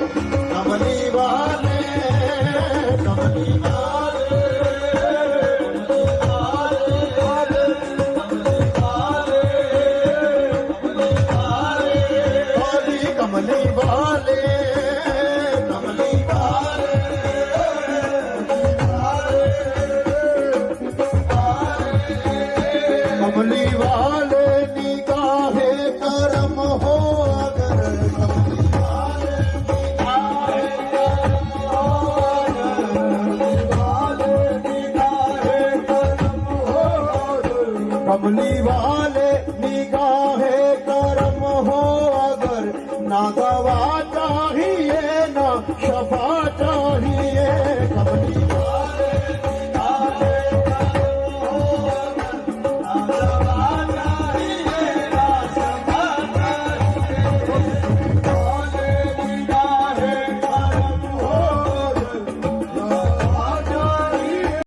कमली वाले कमली वाले कमली वाले कमली वाले निगाहे करम हो अगर कमली वाले निगाहे करम हो कमली वाले निगाहे करम हो अगर ना दवा चाहिए ना शफा